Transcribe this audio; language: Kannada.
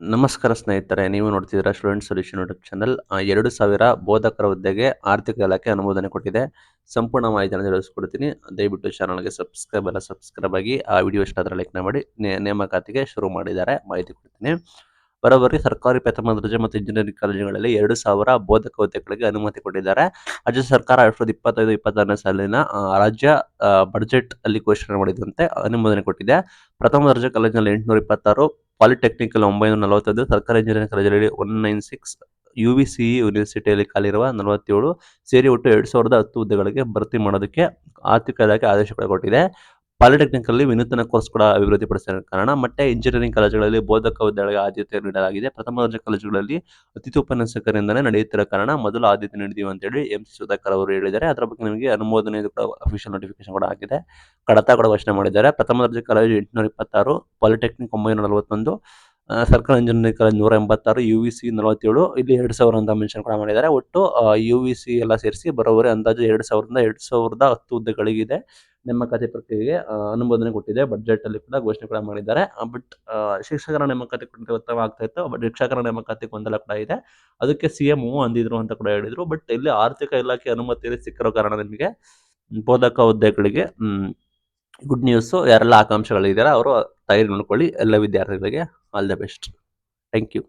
ನಮಸ್ಕಾರ ಸ್ನೇಹಿತರೆ, ನೀವು ನೋಡ್ತಿದ್ದೀರಾ ಸ್ಟೂಡೆಂಟ್ ಸೊಲ್ಯೂಷನ್ ಯೂಟ್ಯೂಬ್ ಚಾನಲ್. 2000 ಬೋಧಕರ ಹುದ್ದೆಗೆ ಆರ್ಥಿಕ ಇಲಾಖೆ ಅನುಮೋದನೆ ಕೊಟ್ಟಿದೆ. ಸಂಪೂರ್ಣ ಮಾಹಿತಿಯನ್ನು ತಿಳಿಸ್ಕೊಡ್ತೀನಿ. ದಯವಿಟ್ಟು ಚಾನಲ್ಗೆ ಸಬ್ಸ್ಕ್ರೈಬ್ ಆಗಿ ಆ ವಿಡಿಯೋ ಇಷ್ಟ ಆದರೆ ಲೈಕ್ ಮಾಡಿ. ನೇಮಕಾತಿಗೆ ಶುರು ಮಾಡಿದ್ದಾರೆ, ಮಾಹಿತಿ ಕೊಡ್ತೀನಿ. ಬರೋಬ್ಬರಿ ಸರ್ಕಾರಿ ಪ್ರಥಮ ದರ್ಜೆ ಮತ್ತು ಇಂಜಿನಿಯರಿಂಗ್ ಕಾಲೇಜುಗಳಲ್ಲಿ 2000 ಬೋಧಕ ಹುದ್ದೆಗಳಿಗೆ ಅನುಮತಿ ಕೊಟ್ಟಿದ್ದಾರೆ. ರಾಜ್ಯ ಸರ್ಕಾರ 2025-26ನೇ ಸಾಲಿನ ರಾಜ್ಯ ಬಜೆಟ್ ಅಲ್ಲಿ ಘೋಷಣೆ ಮಾಡಿದಂತೆ ಅನುಮೋದನೆ ಕೊಟ್ಟಿದೆ. ಪ್ರಥಮ ದರ್ಜೆ ಕಾಲೇಜಿನಲ್ಲಿ 826, ಪಾಲಿಟೆಕ್ನಿಕಲ್ 941, ಸರ್ಕಾರಿ ಇಂಜಿನಿಯರಿಂಗ್ ಕಾಲೇಜಲ್ಲಿ 196, UVCE ಯೂನಿವರ್ಸಿಟಿಯಲ್ಲಿ ಖಾಲಿರುವ 47 ಸೇರಿ ಒಟ್ಟು 2010 ಹುದ್ದೆಗಳಿಗೆ ಭರ್ತಿ ಮಾಡೋದಕ್ಕೆ ಆರ್ಥಿಕ ಇಲಾಖೆ ಆದೇಶ ಕೂಡ ಕೊಟ್ಟಿದೆ. ಪಾಲಿಟೆಕ್ನಿಕಲ್ಲಿ ವಿನೂತನ ಕೋರ್ಸ್ ಕೂಡ ಅಭಿವೃದ್ಧಿಪಡಿಸಿದ ಕಾರಣ ಮತ್ತೆ ಇಂಜಿನಿಯರಿಂಗ್ ಕಾಲೇಜುಗಳಲ್ಲಿ ಬೋಧಕ ಹುದ್ದೆಗಳಿಗೆ ಆದ್ಯತೆ ನೀಡಲಾಗಿದೆ. ಪ್ರಥಮ ದರ್ಜೆ ಕಾಲೇಜುಗಳಲ್ಲಿ ಅತಿಥಿ ಉಪನ್ಯಾಸಕರಿಂದಲೇ ನಡೆಯುತ್ತಿರೋ ಕಾರಣ ಮೊದಲು ಆದ್ಯತೆ ನೀಡಿದೀವಿ ಅಂತೇಳಿ MC ಸುಧಾಕರ್ ಅವರು ಹೇಳಿದ್ದಾರೆ. ಅದರ ಬಗ್ಗೆ ನಿಮಗೆ ಅನುಮೋದನೆ ಕೂಡ ಅಫಿಷಿಯಲ್ ನೋಟಿಫಿಕೇಶನ್ ಕೂಡ ಆಗಿದೆ, ಕಡತ ಕೂಡ ಘೋಷಣೆ ಮಾಡಿದ್ದಾರೆ. ಪ್ರಥಮ ದರ್ಜೆ ಕಾಲೇಜು 826, ಪಾಲಿಟೆಕ್ನಿಕ್ 941, ಸರ್ಕಾರಿ ಇಂಜಿನಿಯರಿಂಗ್ ಕಾಲೇಜ್ 186, UVC 47, ಇಲ್ಲಿ 2000 ಅಂತ ಮೆನ್ಷನ್ ಕೂಡ ಮಾಡಿದ್ದಾರೆ. ಒಟ್ಟು UVC ಎಲ್ಲ ಸೇರಿಸಿ ಬರೋಬ್ಬರಿ ಅಂದಾಜು 2010 ಹುದ್ದೆಗಳಿಗಿದೆ. ನೇಮಕಾತಿ ಪ್ರಕ್ರಿಯೆಗೆ ಅನುಮೋದನೆ ಕೊಟ್ಟಿದೆ. ಬಜೆಟ್ ಅಲ್ಲಿ ಕೂಡ ಘೋಷಣೆ ಕೂಡ ಮಾಡಿದ್ದಾರೆ. ಬಟ್ ಶಿಕ್ಷಕರ ನೇಮಕಾತಿ ಕೂಡ ಉತ್ತಮ ಆಗ್ತಾ ಇತ್ತು. ಬಟ್ ಶಿಕ್ಷಕರ ನೇಮಕಾತಿ ಗೊಂದಲ ಕೂಡ ಇದೆ. ಅದಕ್ಕೆ CM ಅಂದಿದ್ರು ಅಂತ ಕೂಡ ಹೇಳಿದ್ರು. ಬಟ್ ಇಲ್ಲಿ ಆರ್ಥಿಕ ಇಲಾಖೆ ಅನುಮತಿ ಸಿಕ್ಕಿರೋ ಕಾರಣ ನಿಮಗೆ ಬೋಧಕ ಹುದ್ದೆಗಳಿಗೆ ಗುಡ್ ನ್ಯೂಸ್. ಯಾರೆಲ್ಲ ಆಕಾಂಕ್ಷಿಗಳಿದ್ದಾರೆ ಅವರು ತಯಾರಿ ಮಾಡ್ಕೊಳ್ಳಿ. ಎಲ್ಲ ವಿದ್ಯಾರ್ಥಿಗಳಿಗೆ all the best. Thank you.